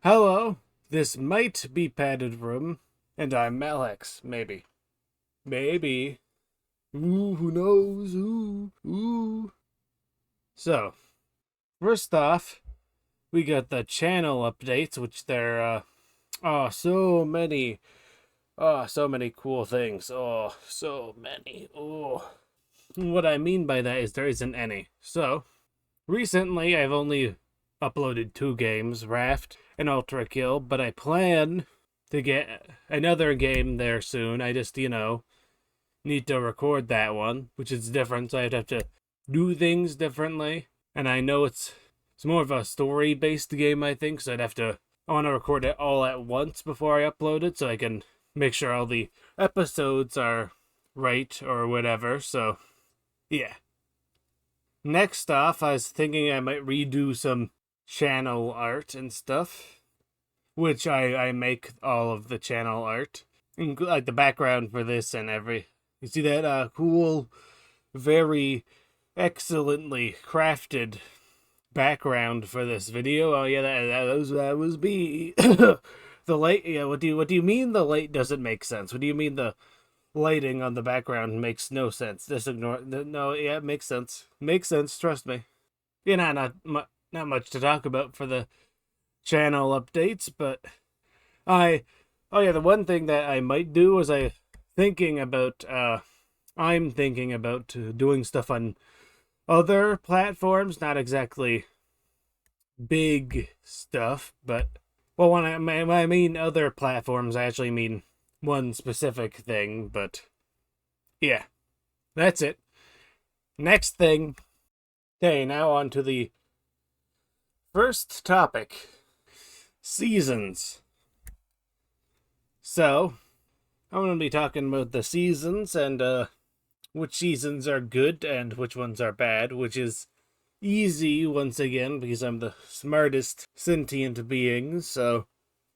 Hello, this might be padded room, and I'm Alex, maybe. Maybe. Ooh, who knows? Ooh. So, first off, we got the channel updates, which there, so many. So many cool things. So many. What I mean by that is there isn't any. So, recently I've only uploaded 2 games, Raft and Ultra Kill, but I plan to get another game there soon. I just, need to record that one, which is different, so I'd have to do things differently. And I know it's more of a story-based game, I think, so I want to record it all at once before I upload it, so I can make sure all the episodes are right or whatever, so yeah. Next off, I was thinking I might redo some channel art and stuff, which I make all of the channel art, like the background for this and you see that cool, very excellently crafted background for this video? Oh yeah, that was me. The light, yeah. What do you mean the light doesn't make sense? What do you mean the lighting on the background makes no sense? Just ignore. No, yeah, it makes sense. Makes sense. Trust me. Not much to talk about for the channel updates, but oh yeah, the one thing that I might do is I'm thinking about doing stuff on other platforms, not exactly big stuff, but well, when I mean other platforms, I actually mean one specific thing, but yeah, that's it. Next thing. Okay, now on to the first topic. Seasons. So, I'm going to be talking about the seasons and which seasons are good and which ones are bad, which is easy once again because I'm the smartest sentient being. So,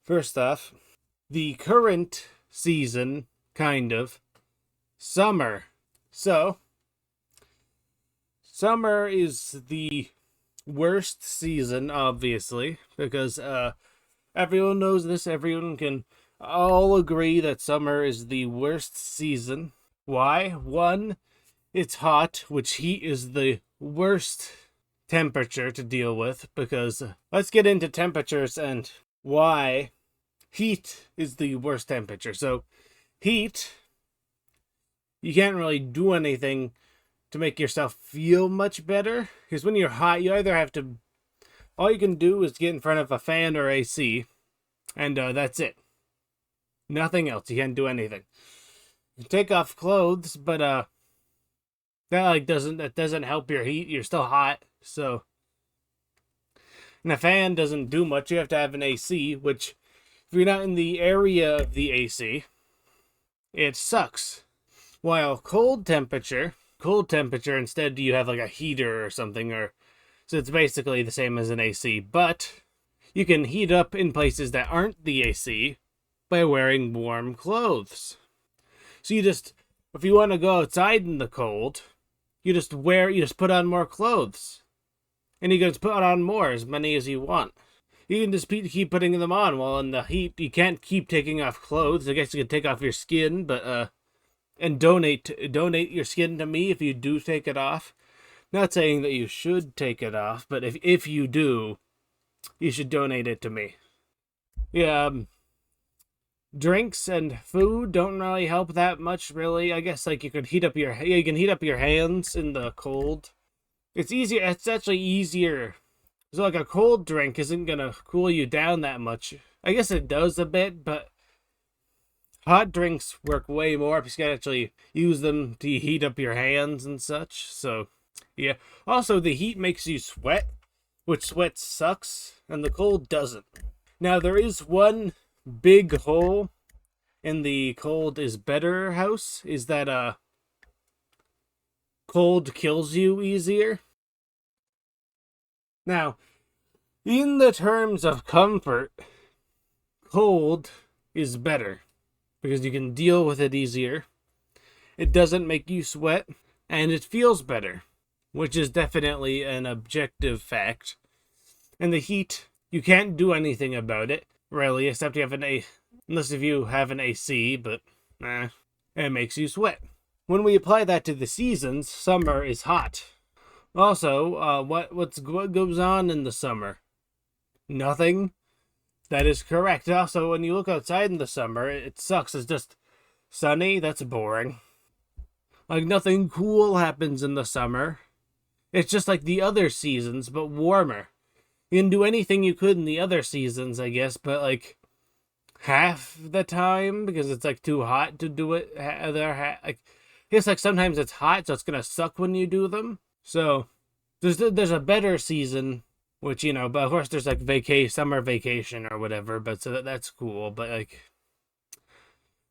first off, the current season, kind of, summer. So, summer is the worst season, obviously, because everyone knows this. Everyone can all agree that summer is the worst season. Why? One, it's hot, which heat is the worst temperature to deal with, because let's get into temperatures and why heat is the worst temperature. So, heat, you can't really do anything to make yourself feel much better, because when you're hot, you either have to, all you can do is get in front of a fan or AC, and that's it. Nothing else. You can't do anything. You take off clothes, but that doesn't help your heat. You're still hot, so. And a fan doesn't do much. You have to have an AC, which if you're not in the area of the AC, it sucks. While cold temperature, instead you have like a heater or something, or so it's basically the same as an AC, but you can heat up in places that aren't the AC by wearing warm clothes. So if you want to go outside in the cold, you just put on more clothes. And you can just put on more, as many as you want. You can just keep putting them on, while in the heat, you can't keep taking off clothes. I guess you can take off your skin, but, and donate your skin to me if you do take it off. Not saying that you should take it off, but if you do, you should donate it to me. Yeah, drinks and food don't really help that much, really. I guess like you can heat up your hands in the cold. It's easier. It's actually easier. So like a cold drink isn't gonna cool you down that much. I guess it does a bit, but hot drinks work way more because you can actually use them to heat up your hands and such. So yeah. Also, the heat makes you sweat, which sweat sucks, and the cold doesn't. Now there is one big hole in the cold is better house, is that cold kills you easier. Now, in the terms of comfort, cold is better because you can deal with it easier. It doesn't make you sweat, and it feels better, which is definitely an objective fact. And the heat You can't do anything about it, really, except you have unless if you have an AC, but it makes you sweat. When we apply that to the seasons, summer is hot. Also, what goes on in the summer? Nothing. That is correct. Also, when you look outside in the summer, it sucks. It's just sunny. That's boring. Like, nothing cool happens in the summer. It's just like the other seasons, but warmer. You can do anything you could in the other seasons, I guess, but like half the time because it's like too hot to do it. Like, I guess like sometimes it's hot, so it's gonna suck when you do them. So there's a better season, which but of course there's like summer vacation or whatever. But so that's cool. But like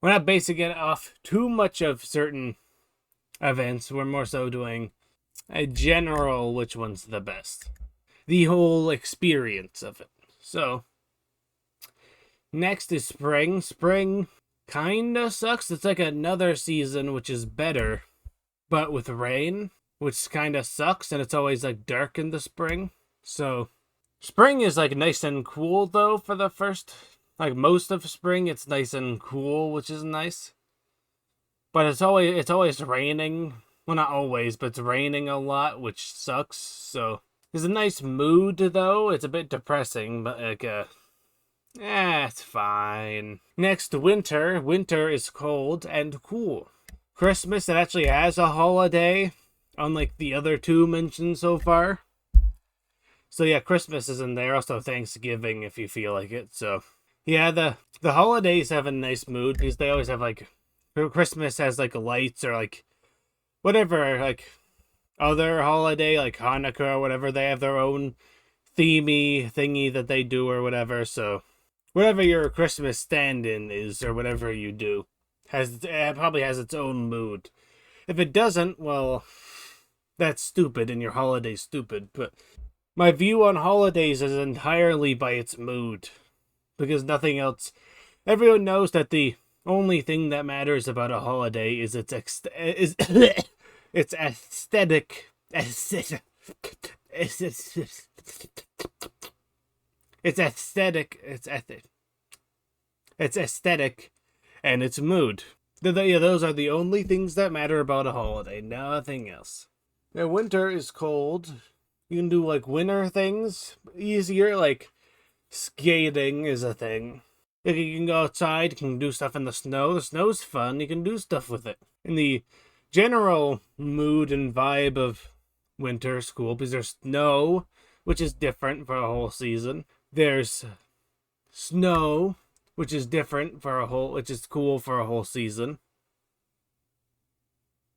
we're not basing it off too much of certain events. We're more so doing a general which one's the best. The whole experience of it. So, next is spring. Spring kinda sucks. It's like another season which is better, but with rain, which kinda sucks, and it's always like dark in the spring. So, spring is like nice and cool though for the first, like most of spring, it's nice and cool, which is nice. But it's always raining. Well, not always, but it's raining a lot, which sucks, so... There's a nice mood, though. It's a bit depressing, but like, it's fine. Next, winter. Winter is cold and cool. Christmas, it actually has a holiday, unlike the other two mentioned so far. So yeah, Christmas is in there. Also Thanksgiving, if you feel like it. So yeah, the holidays have a nice mood because they always have like Christmas has like lights or like whatever like. Other holiday like Hanukkah or whatever, they have their own themey thingy that they do or whatever. So whatever your Christmas stand-in is or whatever you do it probably has its own mood. If it doesn't, well, that's stupid and your holiday's stupid. But my view on holidays is entirely by its mood because nothing else. Everyone knows that the only thing that matters about a holiday is its It's aesthetic. It's aesthetic. It's aesthetic, and its mood. Those are the only things that matter about a holiday. Nothing else. Now, winter is cold. You can do like winter things easier. Like skating is a thing. If you can go outside, you can do stuff in the snow. The snow's fun. You can do stuff with it. In the general mood and vibe of winter is cool because there's snow, which is different for a whole season. There's snow, which is different which is cool for a whole season.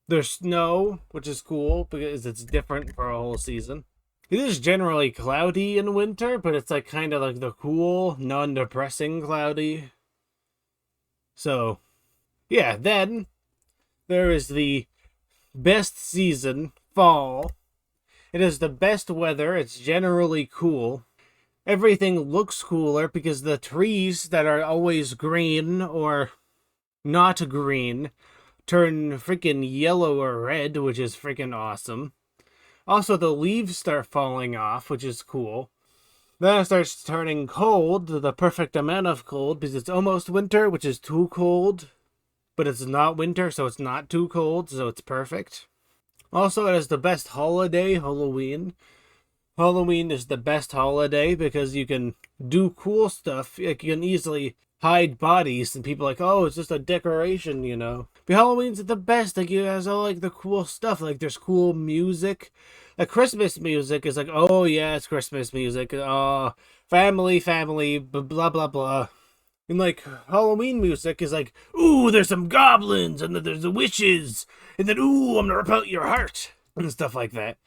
There's snow, which is cool because it's different for a whole season. It is generally cloudy in winter, but it's like kind of like the cool, non-depressing cloudy. So, yeah, then there is the best season, fall. It is the best weather. It's generally cool. Everything looks cooler because the trees that are always green or not green turn freaking yellow or red, which is freaking awesome. Also, the leaves start falling off, which is cool. Then it starts turning cold, the perfect amount of cold, because it's almost winter, which is too cold. But it's not winter, so it's not too cold, so it's perfect. Also, it is the best holiday, Halloween. Halloween is the best holiday because you can do cool stuff. Like, you can easily hide bodies, and people are like, oh, it's just a decoration, But Halloween's the best. Like, it has all, like, the cool stuff. Like, there's cool music. Like, Christmas music is like, oh, yeah, it's Christmas music. Oh, family, blah, blah, blah. And, like, Halloween music is like, ooh, there's some goblins, and then there's the witches, and then, ooh, I'm gonna rip out your heart, and stuff like that.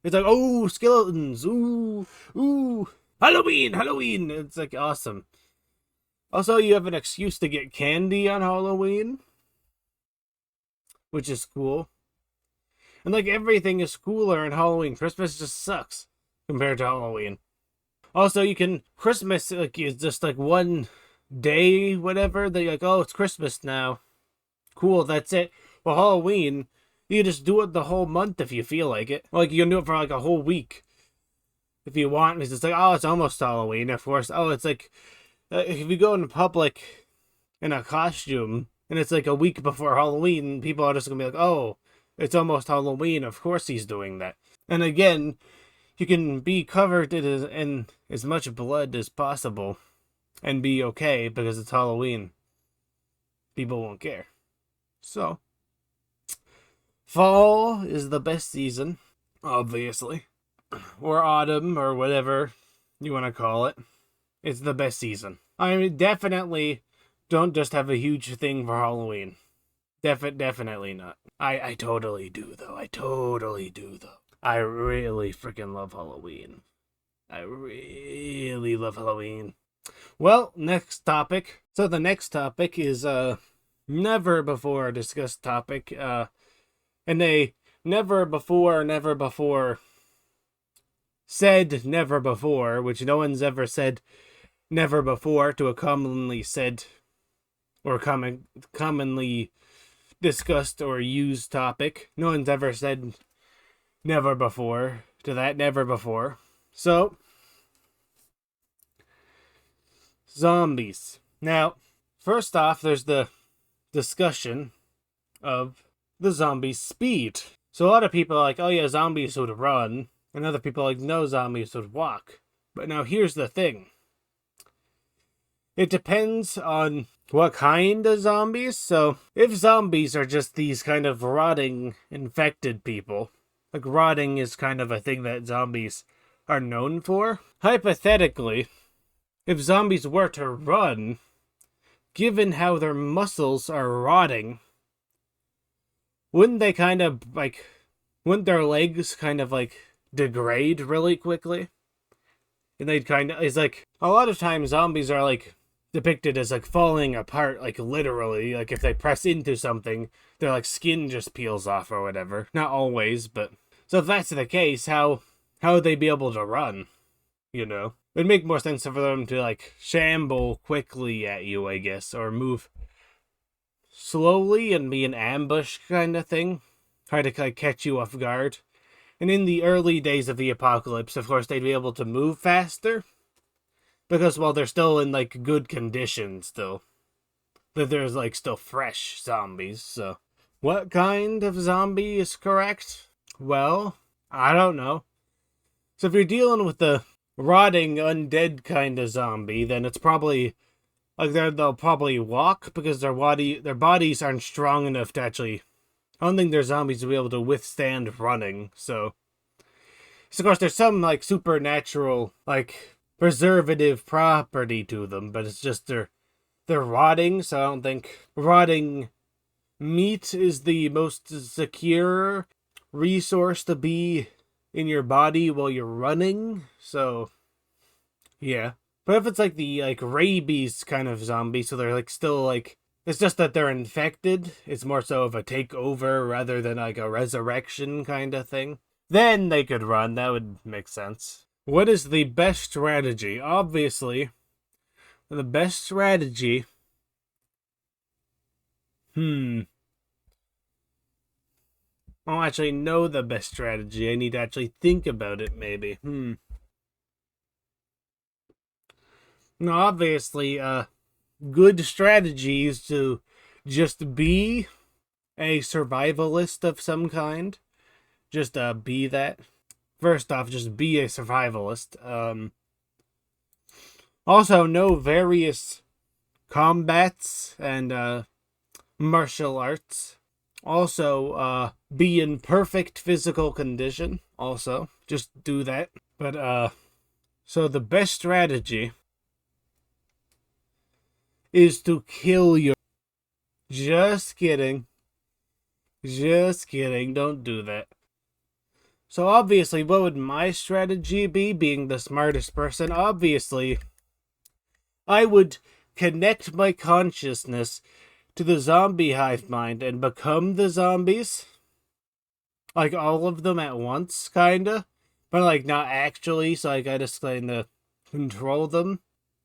It's like, oh, skeletons, ooh, Halloween. It's, like, awesome. Also, you have an excuse to get candy on Halloween, which is cool. And, like, everything is cooler in Halloween. Christmas just sucks compared to Halloween. Also, Christmas, like, is just, like, one day, whatever. They're like, oh, it's Christmas now. Cool, that's it. Well, Halloween, you just do it the whole month if you feel like it. Like, you can do it for, like, a whole week. if you want, it's just like, oh, it's almost Halloween. Of course, oh, it's like if you go in public in a costume and it's like a week before Halloween, people are just gonna be like, oh, it's almost Halloween. Of course, he's doing that. And again, you can be covered in as much blood as possible and be okay because it's Halloween. People won't care. So, fall is the best season, obviously. Or autumn, or whatever you want to call it. It's the best season. I mean, definitely don't just have a huge thing for Halloween. Definitely not. I totally do, though. I totally do, though. I really freaking love Halloween. I really love Halloween. Well, next topic. So the next topic is never before discussed topic. And a never before said never before, which no one's ever said never before to a commonly said or commonly discussed or used topic. No one's ever said never before to that never before. So, zombies. Now, first off, there's the discussion of the zombie speed. So a lot of people are like, oh yeah, zombies would run. And other people are like, no, zombies would walk. But now here's the thing. It depends on what kind of zombies. So if zombies are just these kind of rotting, infected people, like rotting is kind of a thing that zombies are known for. Hypothetically, if zombies were to run, given how their muscles are rotting, wouldn't they kind of like, wouldn't their legs kind of like degrade really quickly? And they'd kind of, it's like, a lot of times zombies are like depicted as like falling apart, like literally, like if they press into something, their like skin just peels off or whatever. Not always, but so if that's the case, how would they be able to run? You know, it'd make more sense for them to like shamble quickly at you, I guess, or move slowly and be an ambush kind of thing, try to like catch you off guard. And in the early days of the apocalypse, of course, they'd be able to move faster because, well, they're still in like good condition still. That there's like still fresh zombies. So, what kind of zombie is correct? Well, I don't know. So if you're dealing with the rotting undead kind of zombie, then it's probably like they'll probably walk because their bodies aren't strong enough to actually. I don't think their zombies will be able to withstand running. So of course there's some like supernatural like preservative property to them, but it's just they're rotting. So I don't think rotting meat is the most secure resource to be in your body while you're running. So yeah. But if it's like the like rabies kind of zombie, so they're like still like, it's just that they're infected, it's more so of a takeover rather than like a resurrection kind of thing, then they could run. That would make sense. What is the best strategy? Obviously, the best strategy. I don't actually know the best strategy. I need to actually think about it, maybe. Now, obviously, good strategy is to just be a survivalist of some kind. Just be that. First off, just be a survivalist. Also, know various combats and martial arts. Also, be in perfect physical condition. Also, just do that. But, so the best strategy is to kill your... Just kidding. Just kidding. Don't do that. So obviously, what would my strategy be, being the smartest person? Obviously, I would connect my consciousness to the zombie hive mind and become the zombies. Like, all of them at once, kinda. But, like, not actually, so like, I just kinda control them.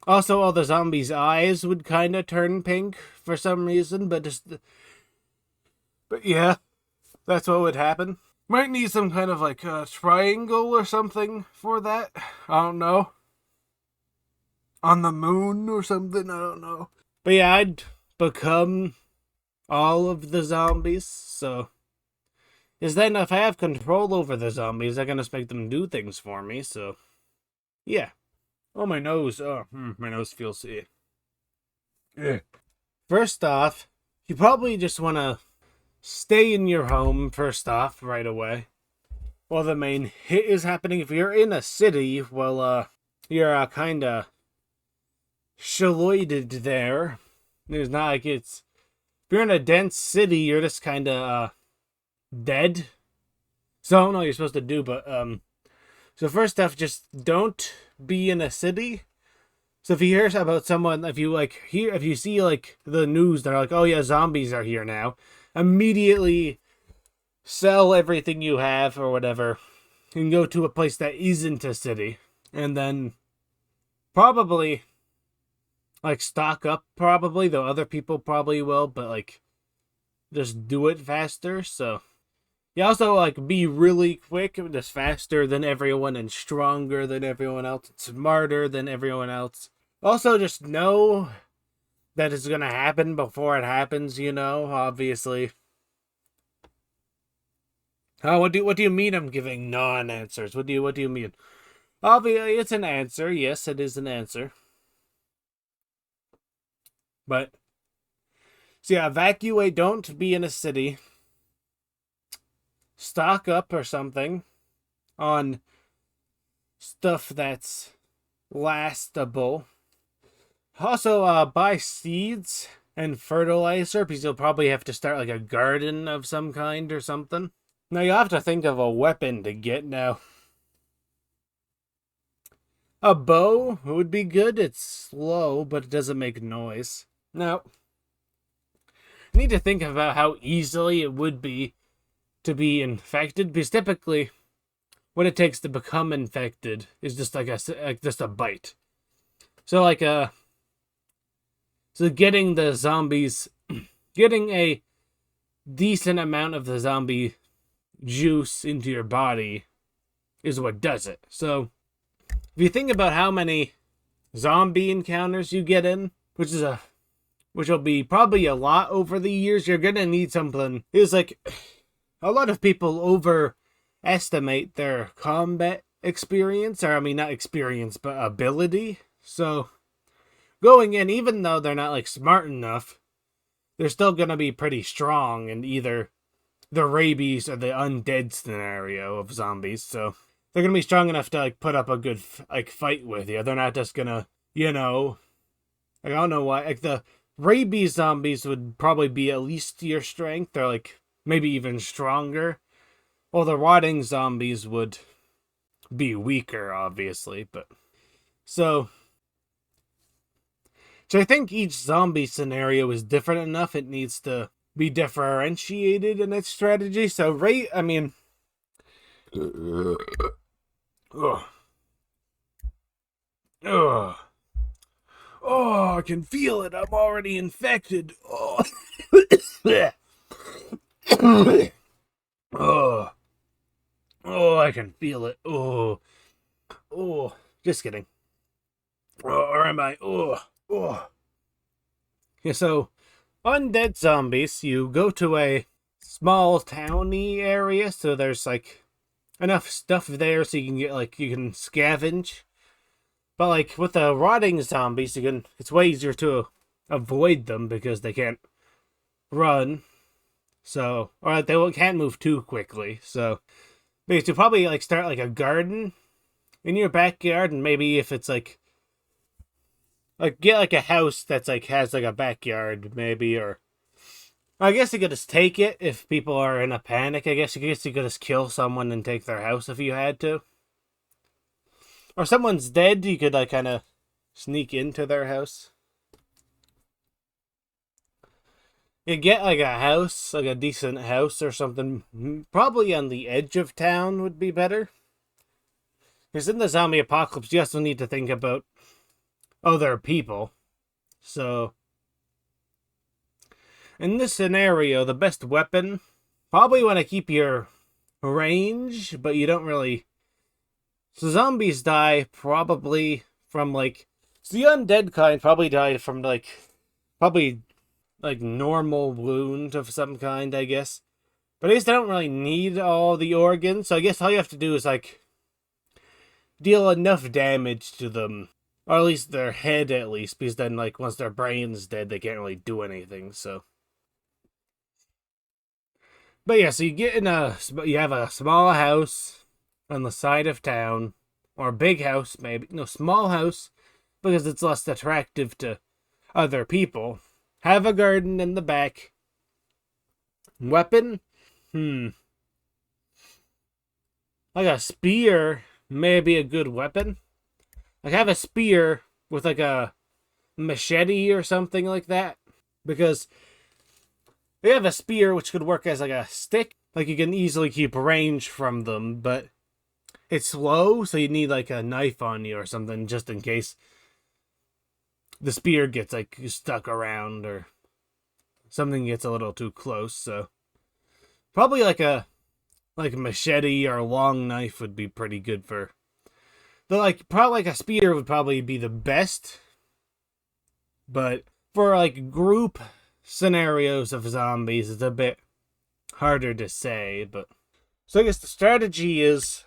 Also, all the zombies' eyes would kinda turn pink for some reason, but yeah, that's what would happen. Might need some kind of like a triangle or something for that. I don't know. On the moon or something, I don't know. But yeah, I'd become all of the zombies, so. Is then if I have control over the zombies, I can just make them do things for me, so. Yeah. Oh, my nose. Oh, my nose feels. Yeah. First off, you probably just want to stay in your home, first off, right away. While the main hit is happening. If you're in a city, well, you're kind of shaloided there. It's not like it's. If you're in a dense city, you're just kind of dead. So I don't know what you're supposed to do, but so first off, just don't be in a city. So if you hear about someone, if you see like the news, they're like, oh yeah, zombies are here now, immediately sell everything you have or whatever, and go to a place that isn't a city, and then probably like stock up. Probably though, other people probably will, but like just do it faster. So. You also, like, be really quick, just faster than everyone, and stronger than everyone else, and smarter than everyone else. Also, just know that it's gonna happen before it happens, obviously. What do you mean I'm giving non-answers? What do you mean? Obviously, it's an answer. Yes, it is an answer. But, so yeah, evacuate, don't be in a city. Stock up or something on stuff that's lastable. Also, buy seeds and fertilizer because you'll probably have to start like a garden of some kind or something. Now you have to think of a weapon to get now. A bow would be good. It's slow, but it doesn't make noise. Now, you need to think about how easily it would be to be infected, because typically what it takes to become infected is just just a bite. So so getting the zombies, getting a decent amount of the zombie juice into your body is what does it. So if you think about how many zombie encounters you get in, which will be probably a lot over the years, you're gonna need something. It's like a lot of people overestimate their combat experience, or I mean, not experience, but ability. So, going in, even though they're not like smart enough, they're still gonna be pretty strong in either the rabies or the undead scenario of zombies. So, they're gonna be strong enough to like put up a good like fight with you. They're not just gonna, I don't know why. Like the rabies zombies would probably be at least your strength, or like maybe even stronger. Well, the rotting zombies would be weaker, obviously, but so I think each zombie scenario is different enough. It needs to be differentiated in its strategy. So I mean, ugh. Ugh. Oh, I can feel it. I'm already infected. Oh. Oh. Oh, I can feel it. Oh. Oh. Just kidding. Or am I? Oh. Oh. Yeah, so undead zombies, you go to a small towny area, so there's like enough stuff there so you can get you can scavenge. But like with the rotting zombies, it's way easier to avoid them because they can't run. So, or they can't move too quickly. So, basically, probably like start like a garden in your backyard, and maybe if it's like get like a house that's like has like a backyard, maybe, or I guess you could just take it if people are in a panic. I guess you could just kill someone and take their house if you had to. Or someone's dead, you could like kind of sneak into their house. You get like a house, like a decent house or something, probably on the edge of town would be better. Because in the zombie apocalypse, you also need to think about other people. So, in this scenario, the best weapon, probably want to keep your range, but you don't really. So zombies die probably from like. So the undead kind probably die from probably like normal wound of some kind, I guess. But I guess they don't really need all the organs, so I guess all you have to do is like deal enough damage to them, or at least their head, at least, because then like once their brain's dead, they can't really do anything. So, but yeah, so you have a small house on the side of town, or a big house, maybe no small house, because it's less attractive to other people. Have a garden in the back. Weapon? Like a spear may be a good weapon. Like have a spear with like a machete or something like that. Because they have a spear which could work as like a stick. Like you can easily keep range from them, but it's slow, so you need like a knife on you or something just in case the spear gets like stuck around or something gets a little too close. So probably like a machete or a long knife would be pretty good for probably like a spear would probably be the best. But for like group scenarios of zombies, it's a bit harder to say. But so I guess the strategy is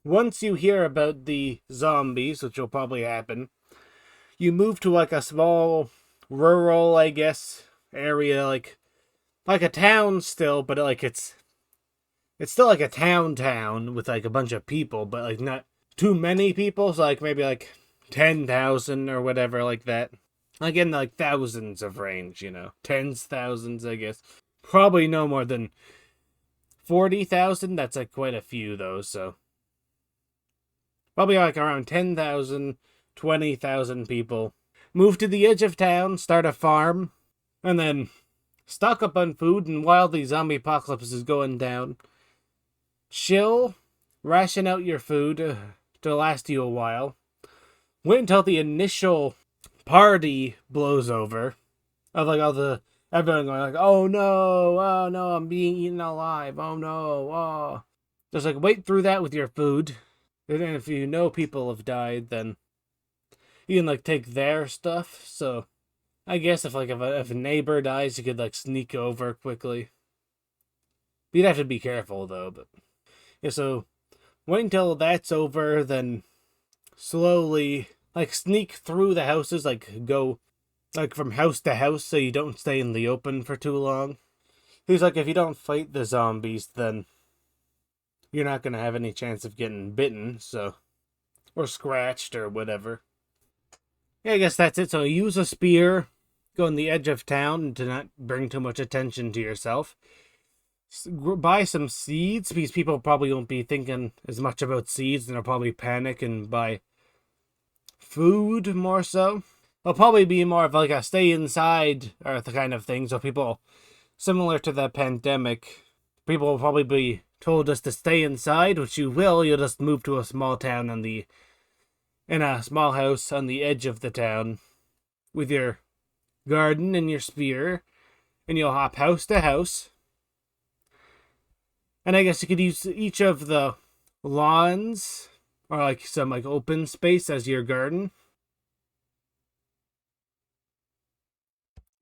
once you hear about the zombies, which will probably happen, you move to like a small rural, I guess, area, like a town still, but like it's still like a town with like a bunch of people, but like not too many people, so like maybe like 10,000 or whatever like that. Like in like thousands of range, tens thousands, I guess. Probably no more than 40,000. That's like quite a few though, so probably like around 10,000, 20,000 people. Move to the edge of town, start a farm, and then stock up on food. And while the zombie apocalypse is going down, chill, ration out your food to last you a while. Wait until the initial party blows over. Of like everyone going like, oh no, I'm being eaten alive, oh no, oh. Just like wait through that with your food. And then if you know people have died, then you can like take their stuff. So I guess if a neighbor dies, you could like sneak over quickly. But you'd have to be careful though. But yeah, so wait until that's over, then slowly like sneak through the houses, like go like from house to house so you don't stay in the open for too long. He's like, if you don't fight the zombies, then you're not gonna have any chance of getting bitten, so or scratched or whatever. Yeah, I guess that's it. So use a spear, go on the edge of town to not bring too much attention to yourself. Buy some seeds, because people probably won't be thinking as much about seeds, and they'll probably panic and buy food more so. It'll probably be more of like a stay inside or the kind of thing. So people, similar to the pandemic, people will probably be told us to stay inside, which you will. You'll just move to a small town in a small house on the edge of the town with your garden and your spear, and you'll hop house to house. And I guess you could use each of the lawns or like some like open space as your garden.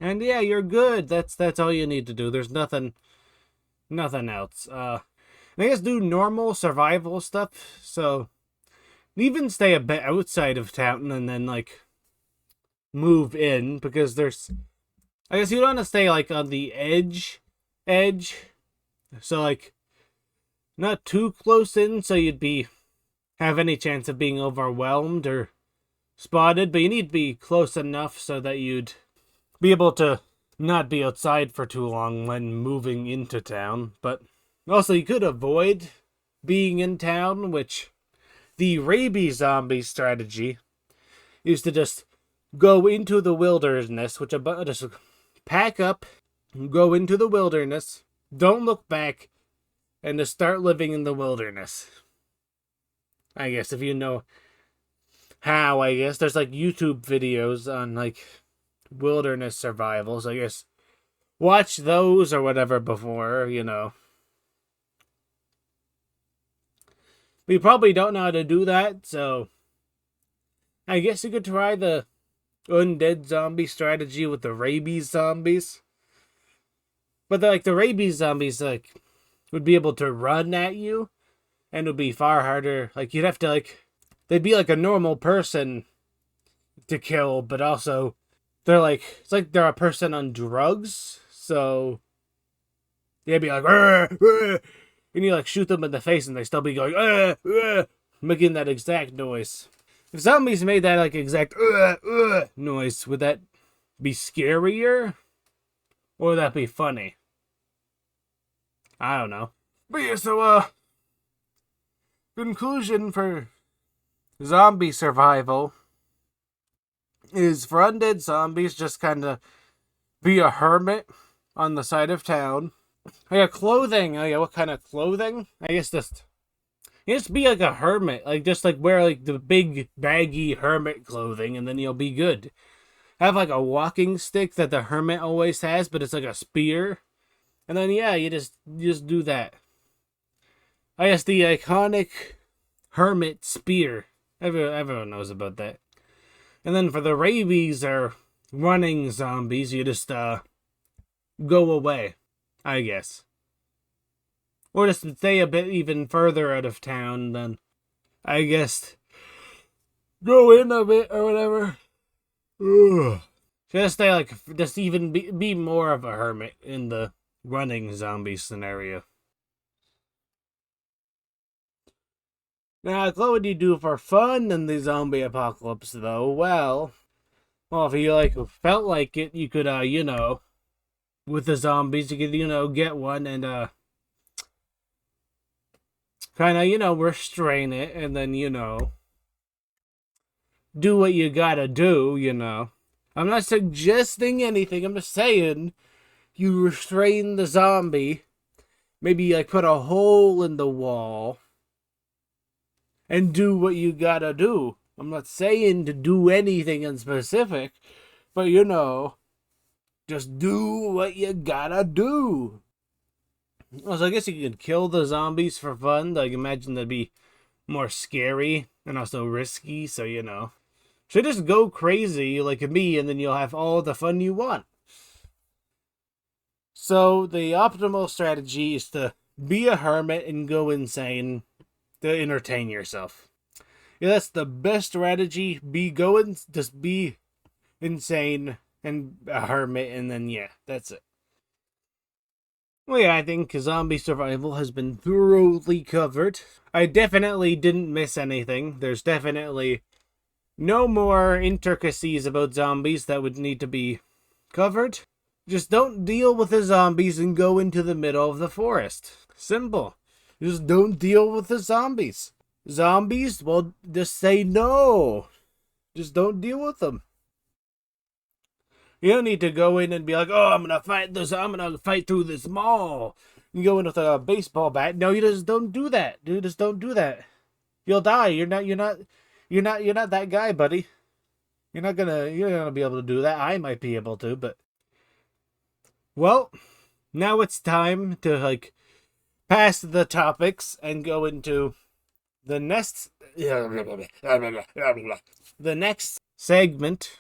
And yeah, you're good. That's all you need to do. There's nothing else. I guess do normal survival stuff. So even stay a bit outside of town and then like move in, because I guess you don't want to stay like on the edge. So like not too close in, so you'd have any chance of being overwhelmed or spotted, but you need to be close enough so that you'd be able to not be outside for too long when moving into town. But also you could avoid being in town, which the rabies zombie strategy is to just go into the wilderness, which just pack up, go into the wilderness, don't look back, and to start living in the wilderness. I guess if you know how, I guess there's like YouTube videos on like wilderness survivals. I guess watch those or whatever before, We probably don't know how to do that, so I guess you could try the undead zombie strategy with the rabies zombies. But the rabies zombies would be able to run at you, and it would be far harder. Like you'd have to they'd be like a normal person to kill, but also it's like they're a person on drugs, so they'd be like, "Arr, arr," and you shoot them in the face, and they still be going, "Arr, arr," making that exact noise. If zombies made that exact noise, would that be scarier, or would that be funny? I don't know. But yeah, so conclusion for zombie survival is for undead zombies, just kind of be a hermit on the side of town. Clothing. What kind of clothing? I guess just be like a hermit. Just wear the big baggy hermit clothing, and then you'll be good. Have a walking stick that the hermit always has, but it's like a spear. And then you just do that. I guess the iconic hermit spear. Everyone knows about that. And then for the rabies or running zombies, you just go away, I guess. Or just stay a bit even further out of town, then I guess go in a bit or whatever. Ugh. Just stay just even be more of a hermit in the running zombie scenario. Now, what would you do for fun in the zombie apocalypse, though? Well, if you felt like it, you could with the zombies, you could get one and kind of restrain it, and then do what you gotta do. I'm not suggesting anything. I'm just saying you restrain the zombie. Maybe put a hole in the wall and do what you gotta do. I'm not saying to do anything in specific, but just do what you gotta do. So I guess you could kill the zombies for fun. Imagine that'd be more scary and also risky, so So just go crazy like me, and then you'll have all the fun you want. So the optimal strategy is to be a hermit and go insane to entertain yourself. Yeah, that's the best strategy. Just be insane and a hermit, and then that's it. Well, yeah, I think zombie survival has been thoroughly covered. I definitely didn't miss anything. There's definitely no more intricacies about zombies that would need to be covered. Just don't deal with the zombies and go into the middle of the forest. Simple. Just don't deal with the zombies. Zombies, well, just say no. Just don't deal with them. You don't need to go in and be like, "Oh, I'm gonna fight through this mall." You go in with a baseball bat. No, you just don't do that, dude. Just don't do that. You'll die. You're not that guy, buddy. You're not gonna be able to do that. I might be able to, but well, now it's time to pass the topics and go into the next segment,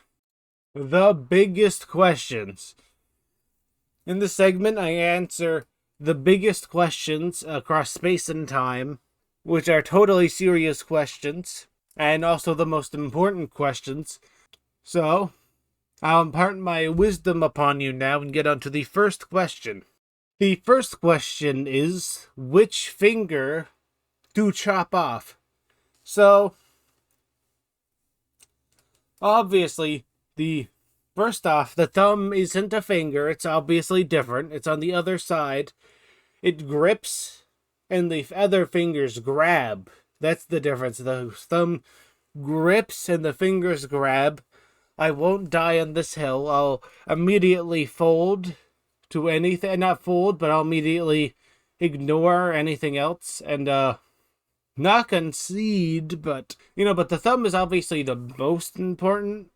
the biggest questions. In this segment, I answer the biggest questions across space and time, which are totally serious questions, and also the most important questions. So, I'll impart my wisdom upon you now and get on to the first question. The first question is, which finger to chop off? So, obviously, first off, the thumb isn't a finger. It's obviously different. It's on the other side. It grips, and the other fingers grab. That's the difference. The thumb grips, and the fingers grab. I won't die on this hill. I'll immediately fold to anything. Not fold, but I'll immediately ignore anything else. And, not concede, but the thumb is obviously the most important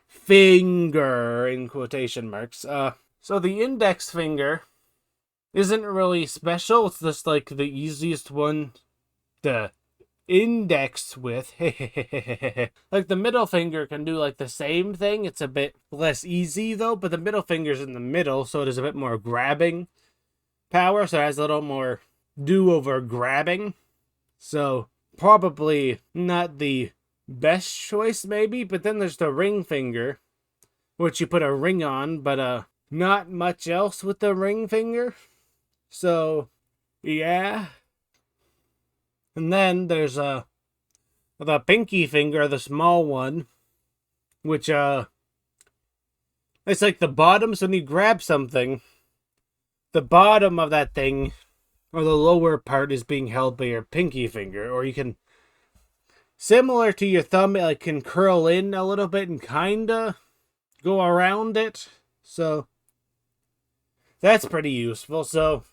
finger in quotation marks. So the index finger isn't really special. It's just the easiest one to index with. Like the middle finger can do like the same thing. It's a bit less easy though, but the middle finger's in the middle, so it is a bit more grabbing power, so it has a little more do-over grabbing. So probably not the best choice maybe, but then there's the ring finger, which you put a ring on, but not much else with the ring finger. So yeah. And then there's the pinky finger, the small one, which it's like the bottom, so when you grab something, the bottom of that thing, or the lower part, is being held by your pinky finger, or you can, similar to your thumb, it like can curl in a little bit and kinda go around it. So that's pretty useful. So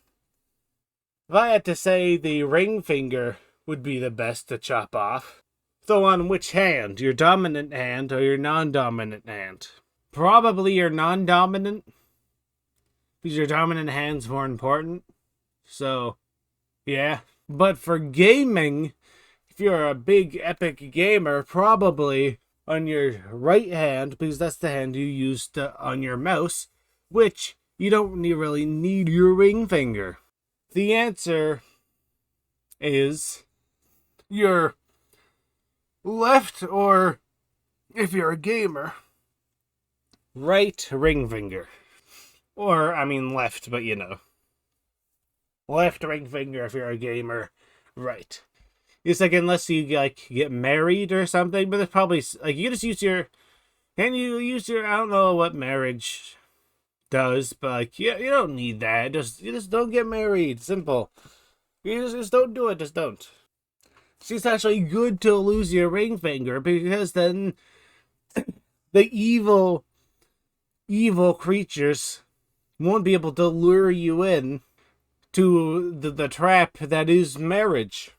if I had to say, the ring finger would be the best to chop off. So on which hand? Your dominant hand or your non-dominant hand? Probably your non-dominant, because your dominant hand's more important. So, yeah. But for gaming, if you're a big epic gamer, probably on your right hand, because that's the hand you use on your mouse, which you don't really need your ring finger. The answer is your left, or if you're a gamer, right ring finger. Or, I mean left, but you know. Left ring finger if you're a gamer, right. It's like, unless you like get married or something, but it's probably like you just use your, can you use your, I don't know what marriage does, but like you don't need that. You just don't get married. Simple. You just don't do it. Just don't. It's actually good to lose your ring finger, because then the evil creatures won't be able to lure you in to the trap that is marriage.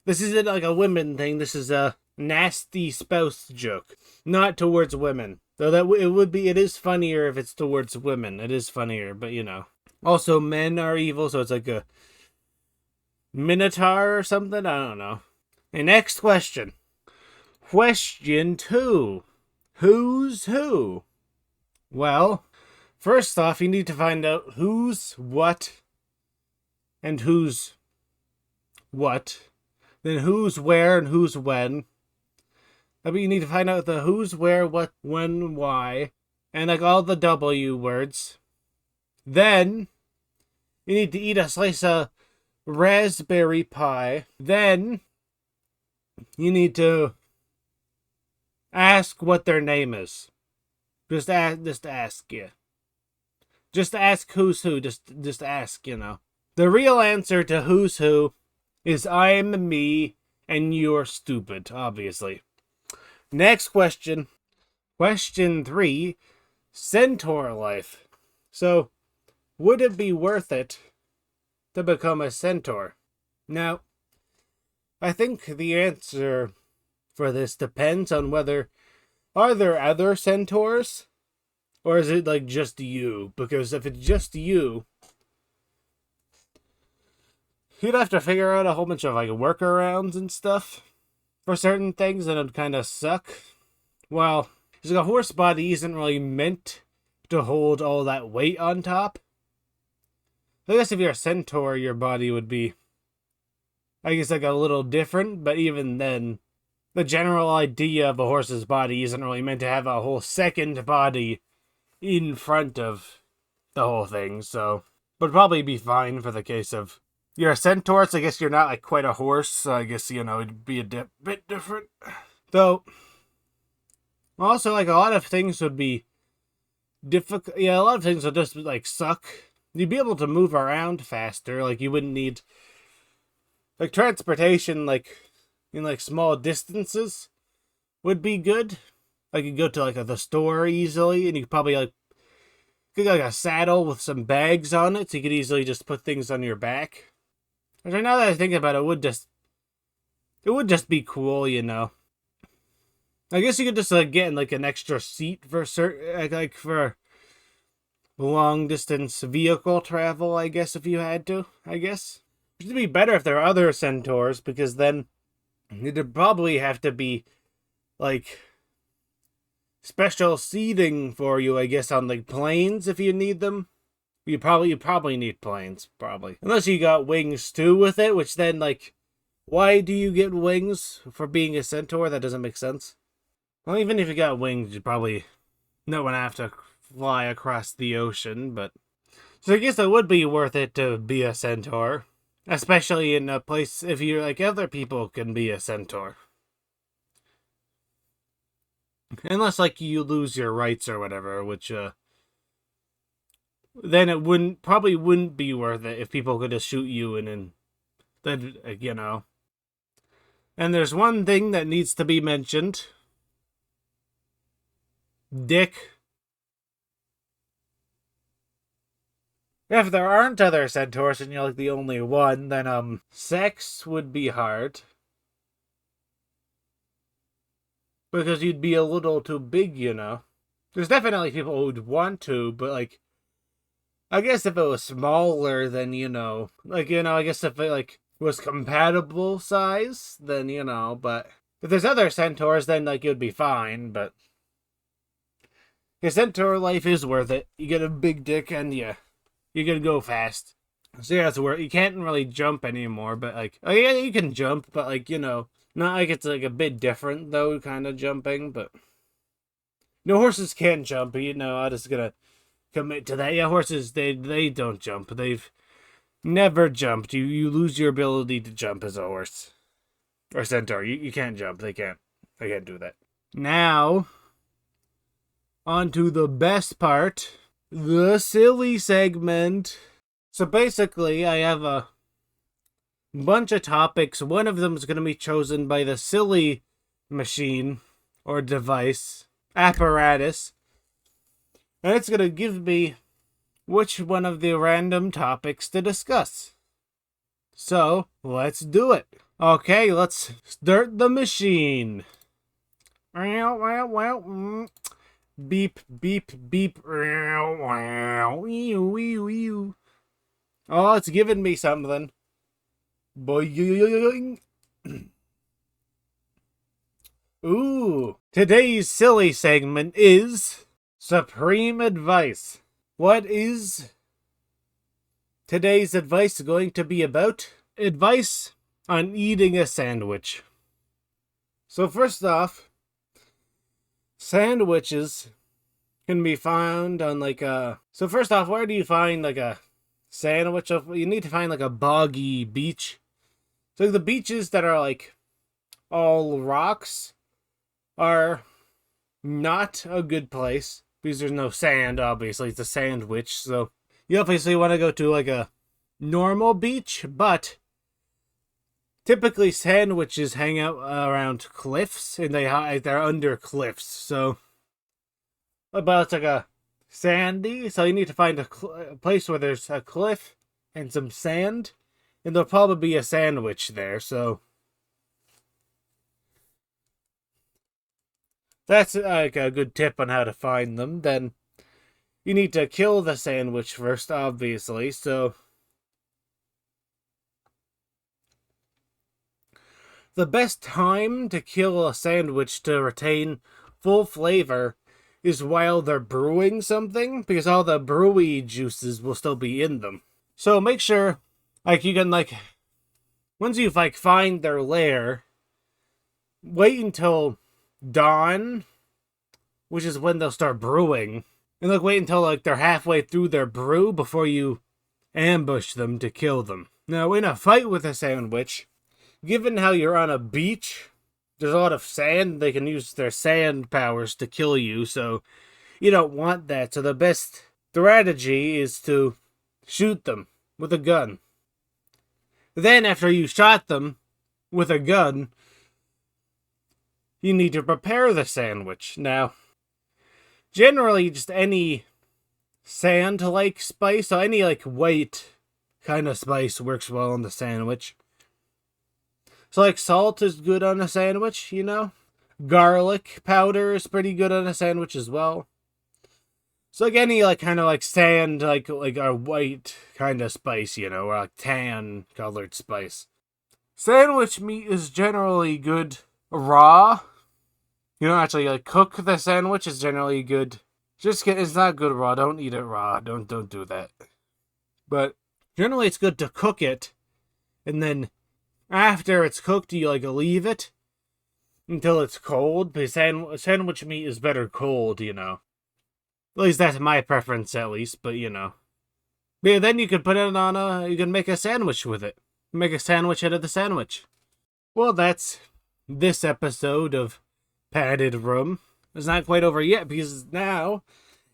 This isn't like a women thing. This is a nasty spouse joke, not towards women. Though it is funnier if it's towards women. It is funnier, but you know. Also, men are evil, so it's like a minotaur or something. I don't know. Okay, next question. Question 2. Who's who? Well, first off, you need to find out who's what and who's what. Then who's where and who's when. I mean, you need to find out the who's, where, what, when, why, and like all the W words. Then you need to eat a slice of raspberry pie. Then you need to ask what their name is. Just ask, yeah. Just ask who's who. Just ask, you know. The real answer to who's who is I'm me and you're stupid, obviously. Next question. Question 3. Centaur life. So, would it be worth it to become a centaur? Now, I think the answer for this depends on whether, are there other centaurs? Or is it like just you? Because if it's just you, you'd have to figure out a whole bunch of like workarounds and stuff for certain things, and it'd kind of suck. Well, because a horse body isn't really meant to hold all that weight on top. I guess if you're a centaur, your body would be, I guess, like a little different, but even then, the general idea of a horse's body isn't really meant to have a whole second body in front of the whole thing, so would probably be fine for the case of you're a centaur, so I guess you're not like quite a horse, so I guess, you know, it'd be a bit different. Though, also, like, a lot of things would be difficult. Yeah, a lot of things would just, like, suck. You'd be able to move around faster, like, you wouldn't need, like, transportation, like, in, like, small distances would be good. Like, you could go to, like, the store easily, and you could probably, like, get, like, a saddle with some bags on it, so you could easily just put things on your back. Which, now that I think about it, it would just be cool, you know. I guess you could just like get like an extra seat for like for long distance vehicle travel, I guess, if you had to, I guess. It'd be better if there are other centaurs, because then it'd probably have to be, like, special seating for you, I guess, on, like, planes if you need them. You probably need planes, probably. Unless you got wings, too, with it, which then, like, why do you get wings for being a centaur? That doesn't make sense. Well, even if you got wings, you probably not want to have to fly across the ocean, but... So I guess it would be worth it to be a centaur. Especially in a place if you're like other people can be a centaur. Unless, like, you lose your rights or whatever, which, then it probably wouldn't be worth it if people could just shoot you and then, you know. And there's one thing that needs to be mentioned. Dick. If there aren't other centaurs and you're, like, the only one, then, sex would be hard. Because you'd be a little too big, you know. There's definitely people who would want to, but, like, I guess if it was smaller, then, you know, like, you know, I guess if it, like, was compatible size, then, you know, but if there's other centaurs, then, like, it would be fine, but your centaur life is worth it. You get a big dick, and yeah, you're gonna go fast. So yeah, it's worth. You can't really jump anymore, but, like, oh yeah, you can jump, but, like, you know, not like it's, like, a bit different, though, kind of jumping, but... No, horses can jump, you know, I'm just gonna commit to that. Yeah, horses, they don't jump. They've never jumped. You lose your ability to jump as a horse. Or centaur. You can't jump. They can't do that. Now, on to the best part. The silly segment. So basically, I have a bunch of topics. One of them is going to be chosen by the silly machine or device, apparatus, and it's going to give me which one of the random topics to discuss. So, let's do it. Okay, let's start the machine. Beep, beep, beep. Oh, it's giving me something. Boing. Ooh, today's silly segment is Supreme Advice. What is today's advice going to be about? Advice on eating a sandwich. So first off, sandwiches can be found on so first off, where do you find like a sandwich? You need to find like a boggy beach. So the beaches that are like all rocks are not a good place because there's no sand, obviously. It's a sandwich, so you obviously want to go to like a normal beach, but typically sandwiches hang out around cliffs, and they're under cliffs, so but it's like a sandy, so you need to find a place where there's a cliff and some sand, and there'll probably be a sandwich there, so that's like a good tip on how to find them. Then you need to kill the sandwich first, obviously, so the best time to kill a sandwich to retain full flavor is while they're brewing something, because all the brewy juices will still be in them. So make sure, like, you can, like, once you, like, find their lair, wait until dawn, which is when they'll start brewing, and, like, wait until, like, they're halfway through their brew before you ambush them to kill them. Now, in a fight with a sandwich, given how you're on a beach, there's a lot of sand, they can use their sand powers to kill you, so you don't want that. So the best strategy is to shoot them with a gun. Then, after you shot them with a gun, you need to prepare the sandwich. Now, generally, just any sand-like spice, so any, like, white kind of spice works well on the sandwich. So, like, salt is good on a sandwich, you know? Garlic powder is pretty good on a sandwich as well. So like any like kind of like sand, like a white kind of spice, you know, or like tan colored spice. Sandwich meat is generally good raw. You don't actually like cook the sandwich. It's generally good. It's not good raw. Don't eat it raw. Don't do that. But generally, it's good to cook it, and then after it's cooked, you like leave it until it's cold. Because sandwich meat is better cold, you know. At least that's my preference, at least. But you know, but yeah, then you can put it on a. You can make a sandwich with it. Make a sandwich out of the sandwich. Well, that's this episode of Padded Room. It's not quite over yet because now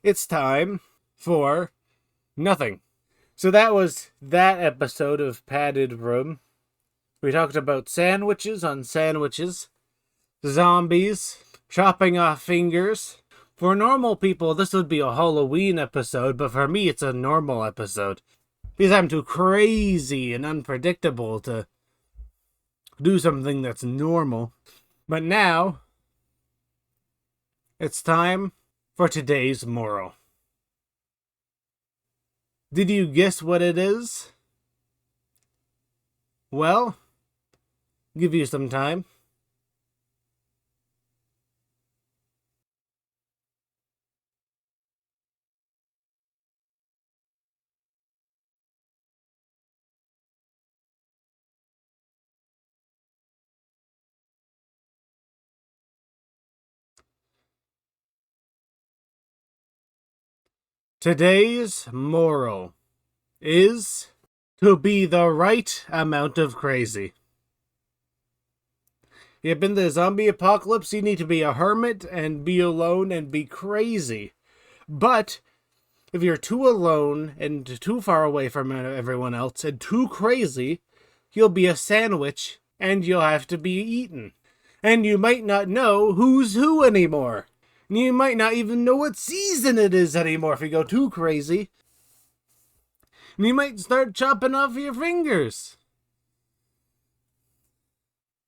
it's time for nothing. So that was that episode of Padded Room. We talked about sandwiches on sandwiches, zombies, chopping off fingers. For normal people, this would be a Halloween episode, but for me, it's a normal episode. Because I'm too crazy and unpredictable to do something that's normal. But now, it's time for today's moral. Did you guess what it is? Well, give you some time. Today's moral is to be the right amount of crazy. You've been the zombie apocalypse, you need to be a hermit and be alone and be crazy. But if you're too alone and too far away from everyone else and too crazy, you'll be a sandwich and you'll have to be eaten. And you might not know who's who anymore. You might not even know what season it is anymore if you go too crazy. And you might start chopping off your fingers.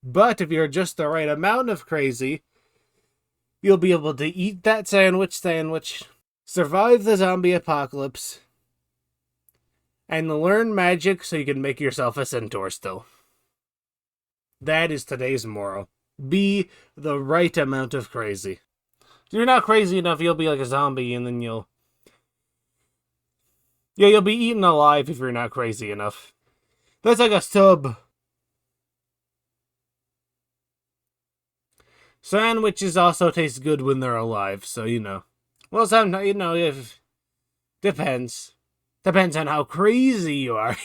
But if you're just the right amount of crazy, you'll be able to eat that sandwich, survive the zombie apocalypse, and learn magic so you can make yourself a centaur still. That is today's moral. Be the right amount of crazy. If you're not crazy enough, you'll be like a zombie, and then you'll be eaten alive if you're not crazy enough. That's like a sub. Sandwiches also taste good when they're alive, so you know. Well, sometimes, you know, if depends. Depends on how crazy you are.